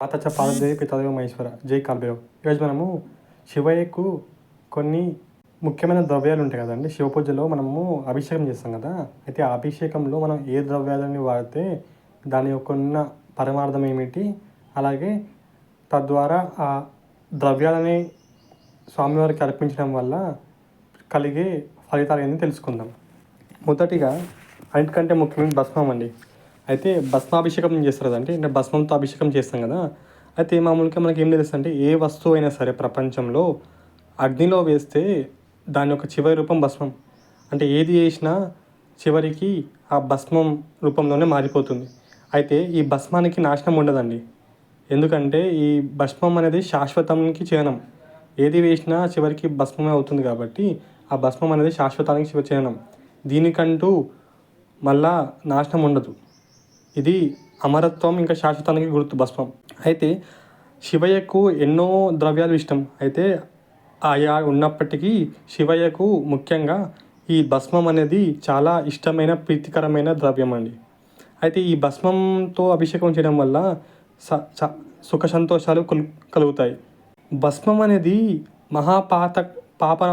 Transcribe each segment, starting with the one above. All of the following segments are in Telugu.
మాతచ్చ పార్వతీదేవి పితాదేవి మహేశ్వర జై కాల్భైరవ్. ఈరోజు మనము శివయ్యకు కొన్ని ముఖ్యమైన ద్రవ్యాలు ఉంటాయి కదండి. శివ పూజలో మనము అభిషేకం చేస్తాం కదా. అయితే ఆ అభిషేకంలో మనం ఏ ద్రవ్యాలని వాడితే దాని యొక్క ఉన్న పరమార్థం ఏమిటి, అలాగే తద్వారా ఆ ద్రవ్యాలని స్వామివారికి అర్పించడం వల్ల కలిగే ఫలితాలు ఏంటి తెలుసుకుందాం. మొదటిగా అన్నిటికంటే ముఖ్యమైన భస్మం అండి. అయితే భస్మాభిషేకం చేస్తారు కదండి, అంటే భస్మంతో అభిషేకం చేస్తాం కదా. అయితే మామూలుగా మనకి ఏం తెలుస్తుంది అంటే, ఏ వస్తువు అయినా సరే ప్రపంచంలో అగ్నిలో వేస్తే దాని యొక్క చివరి రూపం భస్మం. అంటే ఏది చేసినా చివరికి ఆ భస్మం రూపంలోనే మారిపోతుంది. అయితే ఈ భస్మానికి నాశనం ఉండదండి. ఎందుకంటే ఈ భస్మం అనేది శాశ్వతానికి చిహ్నం. ఏది వేసినా చివరికి భస్మమే అవుతుంది కాబట్టి ఆ భస్మం అనేది శాశ్వతానికి చిహ్నం. దీనికంటూ మళ్ళా నాశనం ఉండదు. ఇది అమరత్వం ఇంకా శాశ్వతానికి గుర్తు భస్మం. అయితే శివయ్యకు ఎన్నో ద్రవ్యాలు ఇష్టం. అయితే ఆయా ఉన్నప్పటికీ శివయ్యకు ముఖ్యంగా ఈ భస్మం అనేది చాలా ఇష్టమైన ప్రీతికరమైన ద్రవ్యం అండి. అయితే ఈ భస్మంతో అభిషేకం చేయడం వల్ల సుఖ సంతోషాలు కలుగుతాయి. భస్మం అనేది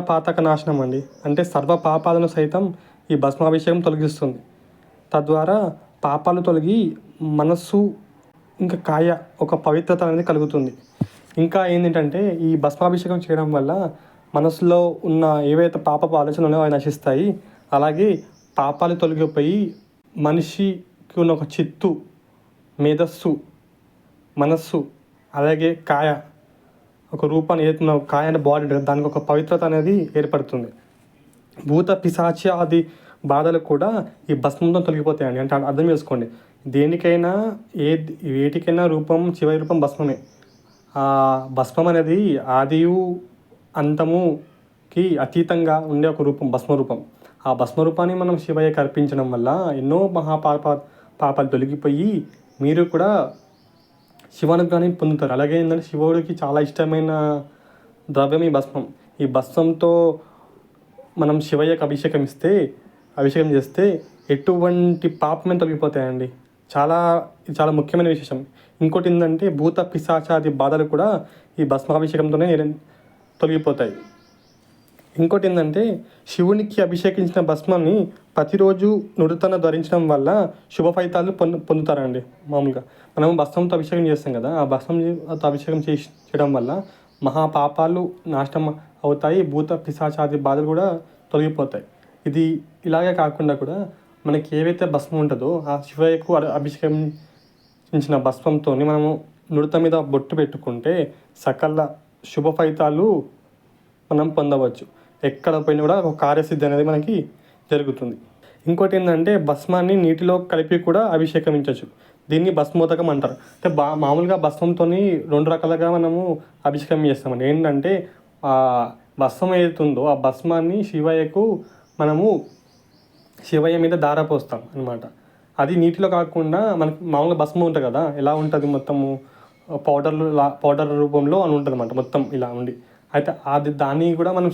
పాతక నాశనం అండి. అంటే సర్వ పాపాలను సైతం ఈ భస్మాభిషేకం తొలగిస్తుంది. తద్వారా పాపాలు తొలగి మనస్సు ఇంకా కాయ ఒక పవిత్రత అనేది కలుగుతుంది. ఇంకా ఏంటంటే ఈ భస్మాభిషేకం చేయడం వల్ల మనసులో ఉన్న ఏవైతే పాపపు ఆలోచనలు ఉన్నాయో అవి నశిస్తాయి. అలాగే పాపాలు తొలగిపోయి మనిషికి ఉన్న ఒక చిత్తు, మేధస్సు, మనస్సు, అలాగే కాయ ఒక రూపాన్ని ఏదైతున్న కాయ అంటే బాడీ, దానికి ఒక పవిత్రత అనేది ఏర్పడుతుంది. భూత పిశాచి ఆది బాధలు కూడా ఈ భస్మంతో తొలగిపోతాయండి. అంటే అర్థం చేసుకోండి, దేనికైనా వేటికైనా రూపం చివరి రూపం భస్మమే. ఆ భస్మం అనేది ఆదియు అంతముకి అతీతంగా ఉండే ఒక రూపం భస్మరూపం. ఆ భస్మరూపాన్ని మనం శివయ్యకి అర్పించడం వల్ల ఎన్నో పాపాలు తొలగిపోయి మీరు కూడా శివానుగ్రహాన్ని పొందుతారు. అలాగే ఏంటంటే శివుడికి చాలా ఇష్టమైన ద్రవ్యం ఈ భస్మం. ఈ భస్మంతో మనం శివయ్యకి అభిషేకం చేస్తే ఎటువంటి పాపమే తొలగిపోతాయండి. ఇది చాలా ముఖ్యమైన విశేషం. ఇంకోటి ఏంటంటే భూత పిశాచాది బాధలు కూడా ఈ భస్మాభిషేకంతోనే తొలగిపోతాయి. ఇంకోటి ఏంటంటే శివునికి అభిషేకించిన భస్మాన్ని ప్రతిరోజు నుడుతన ధరించడం వల్ల శుభ ఫలితాలు పొందుతారండి. మామూలుగా మనం భస్మంతో అభిషేకం చేస్తాం కదా, ఆ భస్మంతో అభిషేకం చేయడం వల్ల మహాపాపాలు నాశనం అవుతాయి. భూత పిశాచాది బాధలు కూడా తొలగిపోతాయి. ఇది ఇలాగే కాకుండా కూడా మనకి ఏవైతే భస్మం ఉంటుందో ఆ శివయ్యకు అభిషేకించిన భస్మంతో మనము నుడత మీద బొట్టు పెట్టుకుంటే సకల శుభ ఫలితాలు మనం పొందవచ్చు. ఎక్కడ పోయినా కూడా ఒక కార్యసిద్ధి అనేది మనకి జరుగుతుంది. ఇంకోటి ఏంటంటే భస్మాన్ని నీటిలో కలిపి కూడా అభిషేకించవచ్చు. దీన్ని భస్మోదకం అంటారు. అంటే మామూలుగా భస్మంతో 2 రకాలుగా మనము అభిషేకం చేస్తామండి. ఏంటంటే భస్మం ఏదైతుందో ఆ భస్మాన్ని మనము శివయ్య మీద పోస్తాం అనమాట. అది నీటిలో కాకుండా మనకి మామూలుగా భస్మం ఉంటుంది కదా, ఎలా ఉంటుంది మొత్తము పౌడర్ రూపంలో అని ఉంటుంది అన్నమాట, మొత్తం ఇలా ఉండి. అయితే దాన్ని కూడా మనం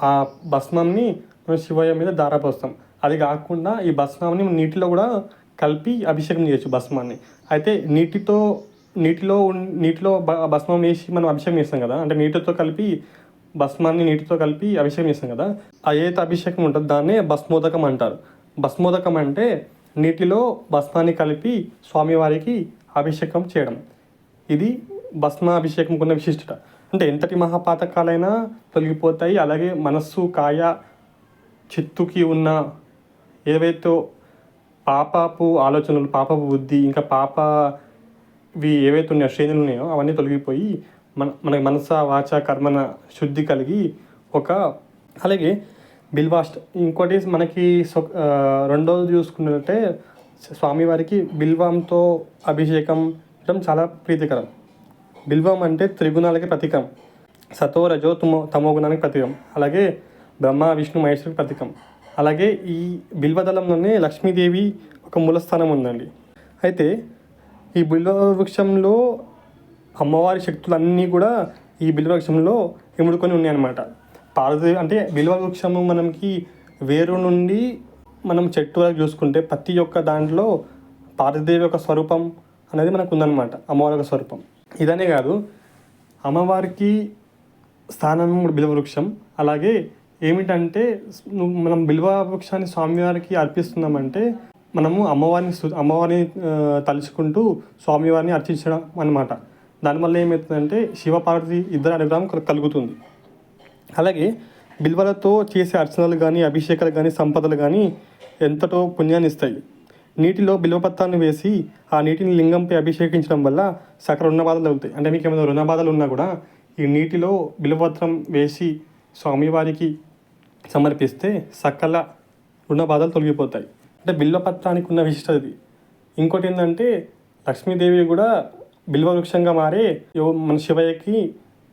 ఆ భస్మంని మనం శివయ్య మీద పోస్తాం. అది కాకుండా ఈ భస్మాన్ని నీటిలో కూడా కలిపి అభిషేకం చేయొచ్చు భస్మాన్ని. అయితే నీటిలో భస్మం వేసి మనం అభిషేకం చేస్తాం కదా, అంటే భస్మాన్ని నీటితో కలిపి అభిషేకం చేస్తాం కదా, ఏదైతే అభిషేకం ఉంటుందో దాన్నే భస్మోదకం అంటారు. భస్మోదకం అంటే నీటిలో భస్మాన్ని కలిపి స్వామివారికి అభిషేకం చేయడం. ఇది భస్మాభిషేకం ఉన్న విశిష్టత. అంటే ఎంతటి మహాపాతకాలైనా తొలగిపోతాయి. అలాగే మనస్సు, కాయ, చిత్తుకి ఉన్న ఏవైతే పాపపు ఆలోచనలు, పాపపు బుద్ధి, ఇంకా ఇవి ఏవైతే ఉన్నాయో శ్రేణులు ఉన్నాయో అవన్నీ తొలగిపోయి మనకి మనస, వాచ, కర్మన శుద్ధి కలిగి అలాగే బిల్వాష్ట. ఇంకోటి మనకి రెండోది చూసుకున్నట్టే స్వామివారికి బిల్వంతో అభిషేకం చేయడం చాలా ప్రీతికరం. బిల్వం అంటే త్రిగుణాలకి ప్రతీకం. సతో, రజో, తమో గుణానికి ప్రతీకం. అలాగే బ్రహ్మ, విష్ణు, మహేశ్వరికి ప్రతీకం. అలాగే ఈ బిల్వదళంలోనే లక్ష్మీదేవి ఒక మూలస్థానం ఉందండి. అయితే ఈ బిల్వ వృక్షంలో అమ్మవారి శక్తులన్నీ కూడా ఈ బిల్వ వృక్షంలో ఇముడుకొని ఉన్నాయన్నమాట. పార్వతీ అంటే బిల్వ వృక్షము మనకి వేరు నుండి మనం చెట్టు వరకు చూసుకుంటే ప్రతి ఒక్క దాంట్లో పార్వతీదేవి యొక్క స్వరూపం, అనేది మనకు ఉందన్నమాట, అమ్మవారి యొక్క స్వరూపం. ఇదనే కాదు, అమ్మవారికి స్థానం బిల్వ వృక్షం. అలాగే ఏమిటంటే మనం బిల్వ వృక్షాన్ని స్వామివారికి అర్పిస్తున్నామంటే మనము అమ్మవారిని తలుచుకుంటూ స్వామివారిని అర్చించడం అన్నమాట. దానివల్ల ఏమవుతుందంటే శివపార్వతి ఇద్దరు అనుగ్రహం కలుగుతుంది. అలాగే బిల్వలతో చేసే అర్చనలు కానీ, అభిషేకాలు కానీ, సంపదలు కానీ ఎంతటో పుణ్యాన్ని ఇస్తాయి. నీటిలో బిల్వపత్రాన్ని వేసి ఆ నీటిని లింగంపై అభిషేకించడం వల్ల సకల రుణబాధలు తగ్గుతాయి. అంటే మీకు ఏమైనా రుణబాధలు ఉన్నా కూడా ఈ నీటిలో బిల్వపత్రం వేసి స్వామివారికి సమర్పిస్తే సకల రుణబాధలు తొలగిపోతాయి. అంటే బిల్వపత్రానికి ఉన్న విశిష్టత ఇది. ఇంకోటి ఏంటంటే లక్ష్మీదేవి కూడా బిల్వ వృక్షంగా మారే మన శివయ్యకి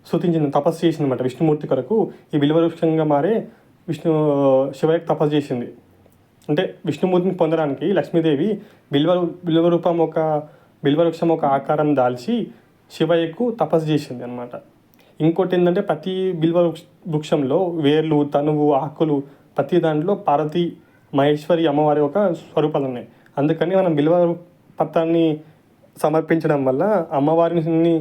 స్తుతించిన తపస్సు చేసిందన్నమాట. విష్ణుమూర్తి కొరకు ఈ బిల్వ వృక్షంగా మారే శివయ్యకి తపస్సు చేసింది. అంటే విష్ణుమూర్తిని పొందడానికి లక్ష్మీదేవి బిల్వ వృక్షం ఒక ఆకారం దాల్చి శివయ్యకు తపస్సు చేసింది అనమాట. ఇంకోటి ఏంటంటే ప్రతి బిల్వ వృక్షంలో వేర్లు, తనువు, ఆకులు ప్రతి దాంట్లో పార్వతి, మహేశ్వరి అమ్మవారి ఒక స్వరూపాలు ఉన్నాయి. అందుకని మనం బిల్వ పత్రాన్ని సమర్పించడం వల్ల అమ్మవారిని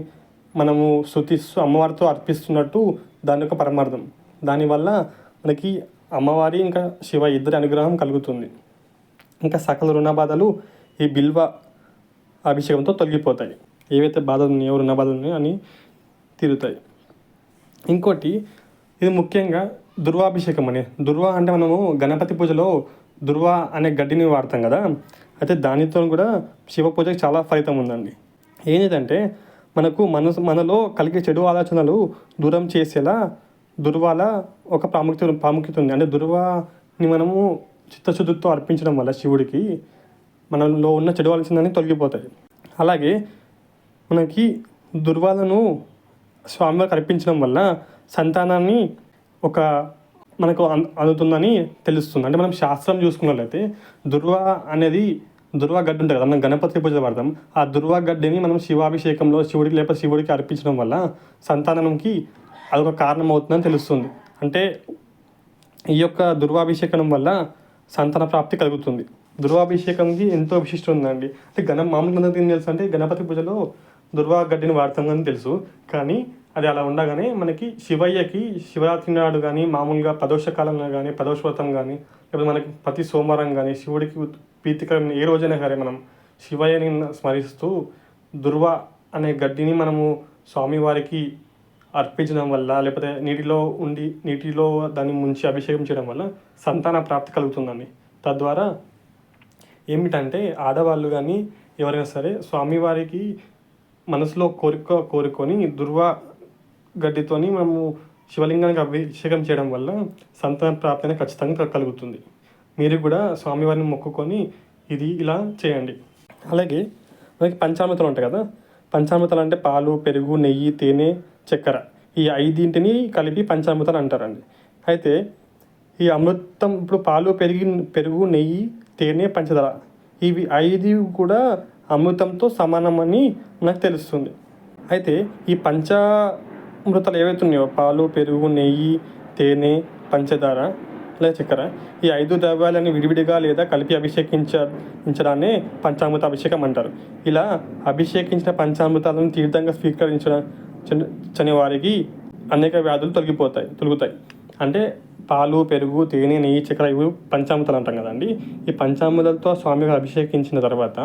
మనము స్తుతిస్తూ అమ్మవారితో అర్పిస్తున్నట్టు దాని యొక్క పరమార్థం. దానివల్ల మనకి అమ్మవారి ఇంకా శివ ఇద్దరి అనుగ్రహం కలుగుతుంది. ఇంకా సకల రుణబాధలు ఈ బిల్వ అభిషేకంతో తొలగిపోతాయి. ఏవైతే బాధలు ఉన్నాయో, రుణ బాధలు ఉన్నాయో అని తీరుతాయి. ఇంకోటి ఇది ముఖ్యంగా దుర్వాభిషేకం అని. దుర్వ అంటే మనము గణపతి పూజలో దుర్వ అనే గడ్డిని వాడతాం కదా, అయితే దానితో కూడా శివ పూజకి చాలా ఫలితం ఉందండి. ఏంటంటే మనలో కలిగే చెడు ఆలోచనలు దూరం చేసేలా దుర్వాల ఒక ప్రాముఖ్యత ఉంది. అంటే దుర్వాని మనము చిత్తశుద్ధితో అర్పించడం వల్ల శివుడికి మనలో ఉన్న చెడు ఆలోచనలన్నీ తొలగిపోతాయి. అలాగే మనకి దుర్వాలను స్వామివారికి అర్పించడం వల్ల సంతానాన్ని మనకు అందుతుందని తెలుస్తుంది. అంటే మనం శాస్త్రం చూసుకున్నట్లయితే దుర్వా గడ్డి ఉంటుంది కదా, మనం గణపతి పూజ పడతాం. ఆ దుర్వా గడ్డిని మనం శివాభిషేకంలో శివుడికి అర్పించడం వల్ల సంతానంకి అదొక కారణం అవుతుందని తెలుస్తుంది. అంటే ఈ యొక్క దుర్వాభిషేకం వల్ల సంతాన ప్రాప్తి కలుగుతుంది. దుర్వాభిషేకంకి ఎంతో విశిష్టం ఉందండి. అంటే మామూలుగా ఏం తెలుసు అంటే గణపతి పూజలో దుర్వా గడ్డిని వాడతామని తెలుసు, కానీ అది అలా ఉండగానే మనకి శివయ్యకి శివరాత్రి నాడు కానీ, మామూలుగా ప్రదోషకాలంలో కానీ, ప్రదోష వ్రతం కానీ, లేకపోతే మనకి ప్రతి సోమవారం కానీ శివుడికి ప్రీతికరమైన ఏ రోజైనా సరే మనం శివయ్యని స్మరిస్తూ దుర్వా అనే గడ్డిని మనము స్వామివారికి అర్పించడం వల్ల, లేకపోతే నీటిలో దాన్ని ముంచి అభిషేకం చేయడం వల్ల సంతాన ప్రాప్తి కలుగుతుందండి. తద్వారా ఏమిటంటే ఆడవాళ్ళు కానీ ఎవరైనా సరే స్వామివారికి మనసులో కోరుకొని దుర్వా గడ్డితోని మనము శివలింగానికి అభిషేకం చేయడం వల్ల సంతాన ప్రాప్తి అనేది ఖచ్చితంగా కలుగుతుంది. మీరు కూడా స్వామివారిని మొక్కుకొని ఇది ఇలా చేయండి. అలాగే మనకి పంచామృతాలు ఉంటాయి కదా, పంచామృతాలు అంటే పాలు, పెరుగు, నెయ్యి, తేనె, చక్కెర, ఈ 5 కలిపి పంచామృతాలు అంటారండి. అయితే ఈ అమృతం ఇప్పుడు పాలు, పెరుగు, నెయ్యి, తేనె, పంచదార ఇవి 5 కూడా అమృతంతో సమానమని నాకు తెలుస్తుంది. అయితే ఈ పంచామృతాలు ఏవైతే ఉన్నాయో పాలు, పెరుగు, నెయ్యి, తేనె, పంచదార లేదా చక్కెర, ఈ 5 ద్రవ్యాలని విడివిడిగా లేదా కలిపి అభిషేకించడాన్ని పంచామృత అభిషేకం అంటారు. ఇలా అభిషేకించిన పంచామృతాలను తీర్థంగా స్వీకరించని వారికి అనేక వ్యాధులు తొలగుతాయి. అంటే పాలు, పెరుగు, తేనె, నెయ్యి, చక్కెర ఇవి పంచామృతాలు అంటాం కదండి. ఈ పంచామృతాలతో స్వామిగా అభిషేకించిన తర్వాత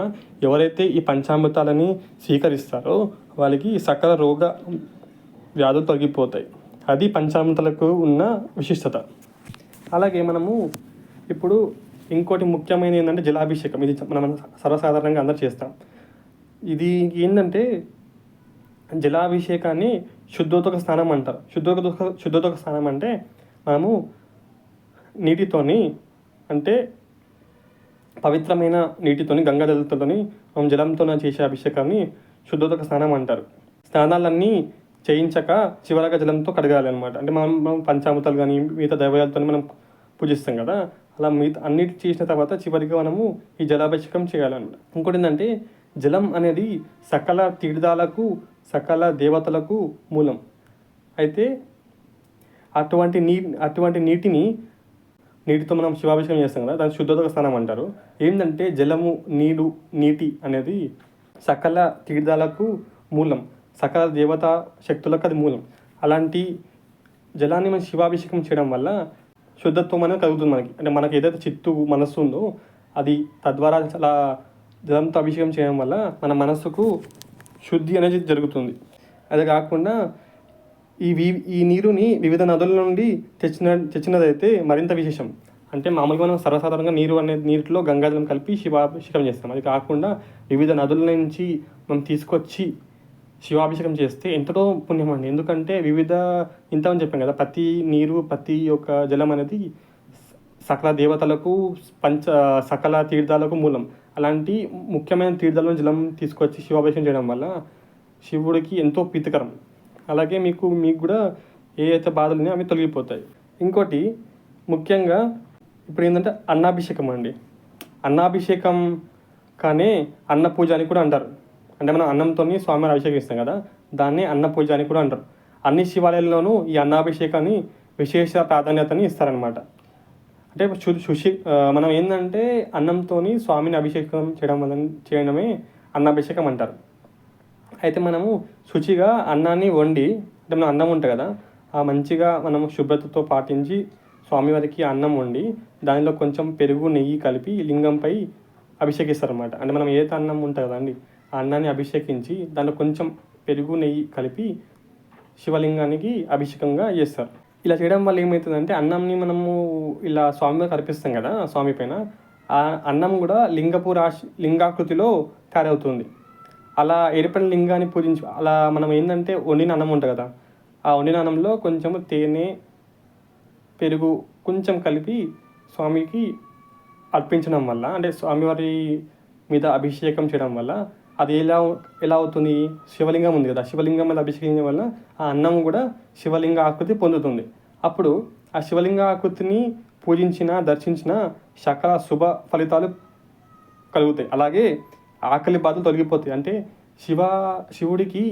ఎవరైతే ఈ పంచామృతాలని స్వీకరిస్తారో వాళ్ళకి సకల రోగ వ్యాధులు తొలగిపోతాయి. అది పంచామృతాలకు ఉన్న విశిష్టత. అలాగే మనము ఇప్పుడు ఇంకోటి ముఖ్యమైన ఏంటంటే జలాభిషేకం. ఇది మనం సర్వసాధారణంగా అందరూ చేస్తాం. ఇది ఏంటంటే జలాభిషేకాన్ని శుద్ధోదక స్నానం అంటారు. శుద్ధోదక స్నానం అంటే మనము నీటితోని, అంటే పవిత్రమైన నీటితోని, గంగాజలంతోని మనం జలంతో చేసే అభిషేకాన్ని శుద్ధోదక స్నానం అంటారు. స్నానాలన్నీ చేయించక చివరగా జలంతో కడగాలి అనమాట. అంటే మనం పంచామృతాలు కానీ మిగతా దైవాలతో మనం పూజిస్తాం కదా, అలా అన్నిటి చేసిన తర్వాత చివరిగా మనము ఈ జలాభిషేకం చేయాలన్నమాట. ఇంకోటి ఏంటంటే జలం అనేది సకల తీర్థాలకు, సకల దేవతలకు మూలం. అయితే అటువంటి నీటితో మనం శివాభిషేకం చేస్తాం కదా, దాన్ని శుద్ధోదక స్నానం అంటారు. ఏంటంటే నీటి అనేది సకల తీర్థాలకు మూలం, సకల దేవతా శక్తులకు అది మూలం. అలాంటి జలాన్ని మనం శివాభిషేకం చేయడం వల్ల శుద్ధత్వం అనేది కలుగుతుంది మనకి. అంటే మనకి ఏదైతే చిత్తు మనస్సు ఉందో అది తద్వారా అలా జలంతో అభిషేకం చేయడం వల్ల మన మనస్సుకు శుద్ధి అనేది జరుగుతుంది. అదే కాకుండా ఈ నీరుని వివిధ నదుల నుండి తెచ్చినదైతే మరింత విశేషం. అంటే మామూలుగా మనం సర్వసాధారణంగా నీటిలో గంగాజలం కలిపి శివాభిషేకం చేస్తాం. అది కాకుండా వివిధ నదుల నుంచి మనం తీసుకొచ్చి శివాభిషేకం చేస్తే ఎంతటో పుణ్యం అండి. ఎందుకంటే ఇంతమని చెప్పాం కదా, ప్రతి యొక్క జలం అనేది సకల దేవతలకు సకల తీర్థాలకు మూలం. అలాంటి ముఖ్యమైన తీర్థాలను జలం తీసుకొచ్చి శివాభిషేకం చేయడం వల్ల శివుడికి ఎంతో ప్రీతికరం. అలాగే మీకు కూడా ఏ అయితే బాధలు ఉన్నాయో అవి తొలగిపోతాయి. ఇంకోటి ముఖ్యంగా ఇప్పుడు ఏంటంటే అన్నాభిషేకం అండి. అన్నాభిషేకం కానీ అన్న పూజ అని కూడా అంటారు. అంటే మనం అన్నంతో స్వామివారి అభిషేకిస్తాం కదా, దాన్ని అన్న పూజ అని కూడా అంటారు. అన్ని శివాలయాల్లోనూ ఈ అన్నాభిషేకాన్ని విశేష ప్రాధాన్యతని ఇస్తారనమాట. అంటే మనం ఏంటంటే అన్నంతో స్వామిని అభిషేకం చేయడమే అన్నాభిషేకం అంటారు. అయితే మనము శుచిగా అన్నాన్ని వండి, అంటే మనం అన్నం ఉంటుంది కదా, ఆ మంచిగా మనం శుభ్రతతో పాటించి స్వామివారికి అన్నం వండి దానిలో కొంచెం పెరుగు నెయ్యి కలిపి లింగంపై అభిషేకిస్తారనమాట. అంటే మనం ఏదైతే అన్నం ఉంటుంది కదండి, ఆ అన్నాన్ని అభిషేకించి దాంట్లో కొంచెం పెరుగు నెయ్యి కలిపి శివలింగానికి అభిషేకంగా చేస్తారు. ఇలా చేయడం వల్ల ఏమవుతుందంటే అన్నంని మనము ఇలా స్వామివారికి అర్పిస్తాం కదా, స్వామి పైన ఆ అన్నం కూడా లింగాకృతిలో తయారవుతుంది. అలా ఏర్పడిన లింగాన్ని పూజించి అలా మనం ఏంటంటే వండిన అన్నం ఉంటుంది కదా, ఆ వండిన అన్నంలో కొంచెం తేనె పెరుగు కొంచెం కలిపి స్వామికి అర్పించడం వల్ల, అంటే స్వామివారి మీద అభిషేకం చేయడం వల్ల అది ఎలా అవుతుంది, శివలింగం ఉంది కదా, శివలింగం మీద అభిషేకించడం వల్ల ఆ అన్నం కూడా శివలింగ ఆకృతి పొందుతుంది. అప్పుడు ఆ శివలింగ ఆకృతిని దర్శించిన సకల శుభ ఫలితాలు కలుగుతాయి. అలాగే ఆకలి బాధలు తొలగిపోతాయి. అంటే శివుడికి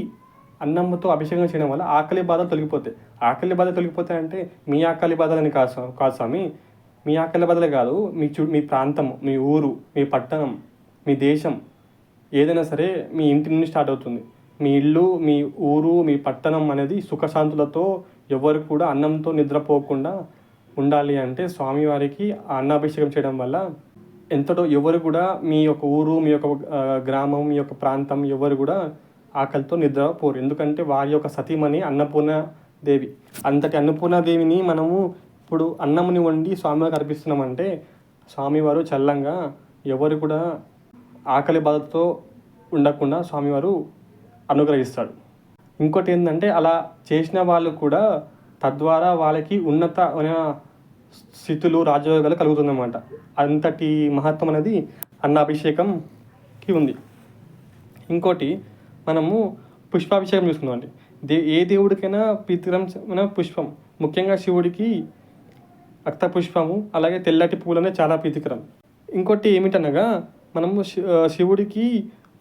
అన్నంతో అభిషేకం చేయడం వల్ల ఆకలి బాధలు తొలగిపోతాయి. ఆకలి బాధలు తొలగిపోతాయి అంటే మీ ఆకలి బాధలని కాదు స్వామి, మీ ఆకలి బాధలే కాదు, మీ ప్రాంతం, మీ ఊరు, మీ పట్టణం, మీ దేశం ఏదైనా సరే మీ ఇంటి నుండి స్టార్ట్ అవుతుంది. మీ ఇల్లు, మీ ఊరు, మీ పట్టణం అనేది సుఖశాంతులతో ఎవరు కూడా అన్నంతో నిద్రపోకుండా ఉండాలి అంటే స్వామివారికి అన్నాభిషేకం చేయడం వల్ల ఎంతటో ఎవరు కూడా మీ యొక్క ఊరు, మీ యొక్క గ్రామం, మీ యొక్క ప్రాంతం ఎవరు కూడా ఆకలితో నిద్రపోరు. ఎందుకంటే వారి యొక్క సతీమణి అన్నపూర్ణదేవి. అంతటి అన్నపూర్ణదేవిని మనము ఇప్పుడు అన్నముని వండి స్వామివారికి అర్పిస్తున్నామంటే స్వామివారు చల్లంగా ఎవరు కూడా ఆకలి బాధతో ఉండకుండా స్వామివారు అనుగ్రహిస్తాడు. ఇంకోటి ఏంటంటే అలా చేసిన వాళ్ళు కూడా తద్వారా వాళ్ళకి ఉన్నతమైన స్థితులు, రాజయోగాలు కలుగుతుందన్నమాట. అంతటి మహత్వం అనేది అన్నాభిషేకంకి ఉంది. ఇంకోటి మనము పుష్పాభిషేకం చూసుకుందామండి. ఏ దేవుడికైనా ప్రీతికరమైన పుష్పం, ముఖ్యంగా శివుడికి రక్త పుష్పము అలాగే తెల్లటి పూలనే చాలా ప్రీతికరం. ఇంకోటి ఏమిటనగా మనము శివుడికి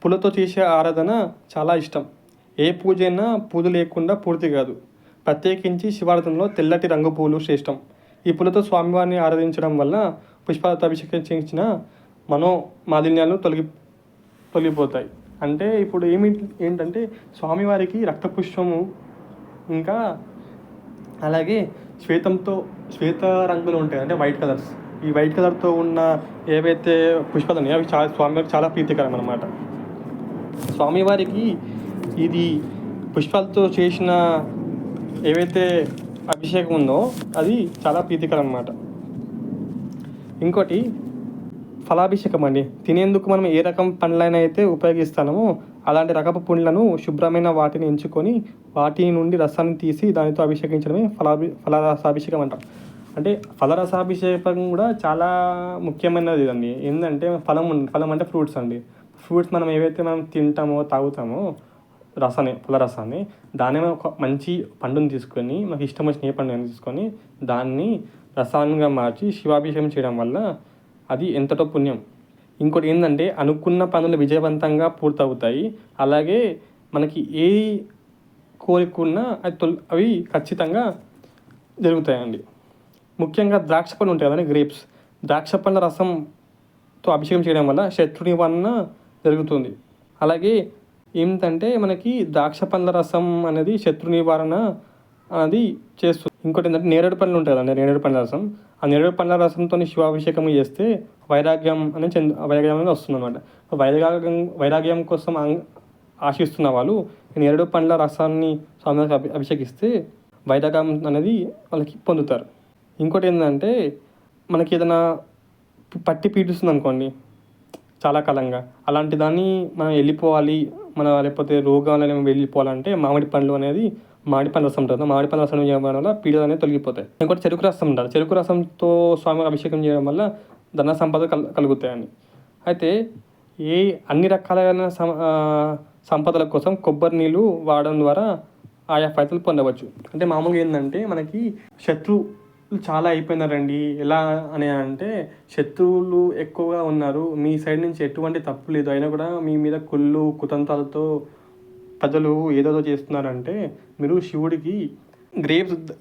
పూలతో చేసే ఆరాధన చాలా ఇష్టం. ఏ పూజ అయినా పూలు లేకుండా పూర్తి కాదు. ప్రత్యేకించి శివారాధనలో తెల్లటి రంగు పూలు శ్రేష్టం. ఈ పూలతో స్వామివారిని ఆరాధించడం వల్ల పుష్పాలతో అభిషేకించిన మాలిన్యాలు తొలగిపోతాయి. అంటే ఇప్పుడు ఏంటంటే స్వామివారికి రక్తపుష్పము ఇంకా అలాగే శ్వేత రంగులు ఉంటాయి, అంటే వైట్ కలర్స్. ఈ వైట్ కలర్తో ఉన్న ఏవైతే పుష్పాలు ఉన్నాయో అవి స్వామివారికి చాలా ప్రీతికరం అన్నమాట. స్వామివారికి ఇది పుష్పాలతో చేసిన ఏవైతే అభిషేకం ఉందో అది చాలా ప్రీతికరం అన్నమాట. ఇంకోటి ఫలాభిషేకం అండి. తినేందుకు మనం ఏ రకం పండ్లైనా అయితే ఉపయోగిస్తామో అలాంటి రకపు పండ్లను శుభ్రమైన వాటిని ఎంచుకొని వాటి నుండి రసాన్ని తీసి దానితో అభిషేకించడమే ఫలరసాభిషేకం అంటాం. అంటే ఫలరసాభిషేకం కూడా చాలా ముఖ్యమైనది అండి. ఏంటంటే ఫలం అంటే ఫ్రూట్స్ అండి. ఫ్రూట్స్ మనం ఏవైతే మనం తింటామో తాగుతామో ఫలరసాన్ని దాన్ని మనం ఒక మంచి పండుని తీసుకొని, మనకి ఇష్టం వచ్చిన ఏ పండుని తీసుకొని దాన్ని రసాన్నిగా మార్చి శివాభిషేకం చేయడం వల్ల అది ఎంతటో పుణ్యం. ఇంకోటి ఏంటంటే అనుకున్న పనులు విజయవంతంగా పూర్తవుతాయి. అలాగే మనకి ఏ కోరికున్నా అవి ఖచ్చితంగా జరుగుతాయండి. ముఖ్యంగా ద్రాక్ష పండ్లు ఉంటాయి కదండి, గ్రేప్స్. ద్రాక్ష పండ్ల రసంతో అభిషేకం చేయడం వల్ల శత్రు నివారణ జరుగుతుంది. అలాగే ఏమిటంటే మనకి ద్రాక్ష పండ్ల రసం అనేది శత్రు నివారణ అనేది చేస్తుంది. ఇంకోటి ఏంటంటే నేరేడు పండ్లు ఉంటాయి కదండి, నేరేడు పండ్ల రసం. ఆ నేరేడు పండ్ల రసంతో శివాభిషేకం చేస్తే వైరాగ్యం అనేది వస్తుంది అనమాట. వైరాగ్యం కోసం ఆశిస్తున్న వాళ్ళు నేరేడు పండ్ల రసాన్ని స్వామివారికి అభిషేకిస్తే వైరాగ్యం అనేది వాళ్ళకి పొందుతారు. ఇంకోటి ఏంటంటే మనకి ఏదైనా పట్టి పీడిస్తుంది అనుకోండి చాలా కాలంగా, అలాంటి దాన్ని మనం వెళ్ళిపోవాలి, లేకపోతే రోగాలు వెళ్ళిపోవాలంటే మామిడి పండ్ల రసం ఉంటుంది. మామిడి పండ్ల రసం చేయడం వల్ల పీడలు అనేవి తొలగిపోతాయి. ఇంకోటి చెరుకు రసం ఉంటుంది. చెరుకు రసంతో స్వామి అభిషేకం చేయడం వల్ల ధన సంపద కలుగుతాయని. అయితే అన్ని రకాలైన సంపదల కోసం కొబ్బరి నీళ్ళు వాడడం ద్వారా ఆయా ఫలితాలు పొందవచ్చు. అంటే మామూలుగా ఏంటంటే మనకి శత్రువులు చాలా అయిపోయినారండి. ఎలా అని అంటే శత్రువులు ఎక్కువగా ఉన్నారు, మీ సైడ్ నుంచి ఎటువంటి తప్పు లేదు, అయినా కూడా మీ మీద కుతంత్రాలతో ప్రజలు ఏదోదో చేస్తున్నారంటే మీరు శివుడికి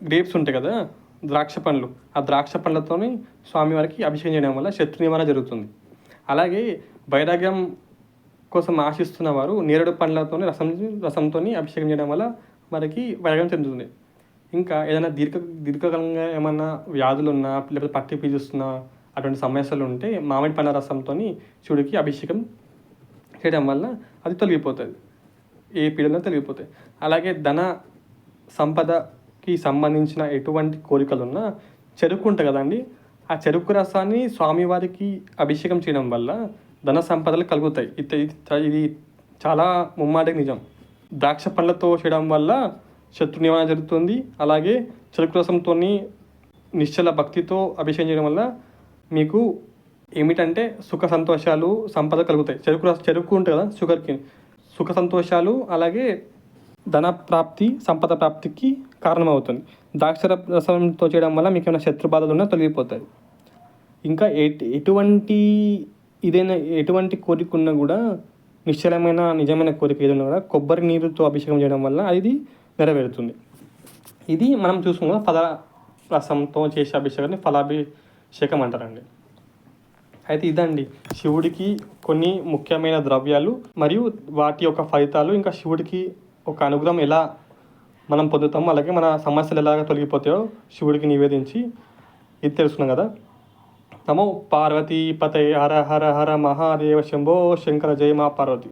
గ్రేప్స్ ఉంటాయి కదా, ద్రాక్ష పండ్లు, ఆ ద్రాక్ష పండ్లతోని స్వామివారికి అభిషేకం చేయడం వల్ల శత్రు నివారణ జరుగుతుంది. అలాగే వైరాగ్యం కోసం ఆశిస్తున్న వారు నేరేడు పండ్లతో రసంతో అభిషేకం చేయడం వల్ల వారికి వైరాగ్యం చెందుతుంది. ఇంకా ఏదైనా దీర్ఘకాలంగా ఏమన్నా వ్యాధులు ఉన్నా, లేకపోతే పట్టి పీలుస్తున్నా, అటువంటి సమస్యలు ఉంటే మామిడి పండ్ల రసంతో శివుడికి అభిషేకం చేయడం వల్ల అది తొలగిపోతుంది, ఏ పీడన తొలగిపోతాయి. అలాగే ధన సంపదకి సంబంధించిన ఎటువంటి కోరికలు ఉన్నా చెరుకు ఉంటుంది కదండి, ఆ చెరుకు రసాన్ని స్వామివారికి అభిషేకం చేయడం వల్ల ధన సంపదలు కలుగుతాయి. ఇది చాలా ముమ్మాటికి నిజం. ద్రాక్ష పండ్లతో చేయడం వల్ల శత్రు నివారణ జరుగుతుంది. అలాగే చెరుకు రసంతో నిశ్చల భక్తితో అభిషేకం చేయడం వల్ల మీకు ఏమిటంటే సుఖ సంతోషాలు, సంపద కలుగుతాయి. చెరుకు ఉంటుంది కదా, షుగర్కి సుఖ సంతోషాలు, అలాగే ధన ప్రాప్తి, సంపద ప్రాప్తికి కారణమవుతుంది. ద్రాక్ష రసంతో చేయడం వల్ల మీకు ఏమైనా శత్రు బాధలు ఉన్నా తొలగిపోతాయి. ఇంకా ఎటువంటి కోరిక ఉన్నా కూడా, నిజమైన కోరిక ఏదైనా కూడా కొబ్బరి నీరుతో అభిషేకం చేయడం వల్ల అది నెరవేరుతుంది. ఇది మనం చూసుకున్న ఫల రసంతో చేసే అభిషేకాన్ని ఫలాభిషేకం అంటారండి. అయితే ఇదండి శివుడికి కొన్ని ముఖ్యమైన ద్రవ్యాలు మరియు వాటి యొక్క ఫలితాలు, ఇంకా శివుడికి ఒక అనుగ్రహం ఎలా మనం పొందుతామో, అలాగే మన సమస్యలు ఎలాగ తొలగిపోతాయో శివుడికి నివేదించి ఇది తెలుసుకున్నాం కదా. నమో పార్వతీ పతయ హర హర హర మహాదేవ శంభో శంకర జయ మా పార్వతి.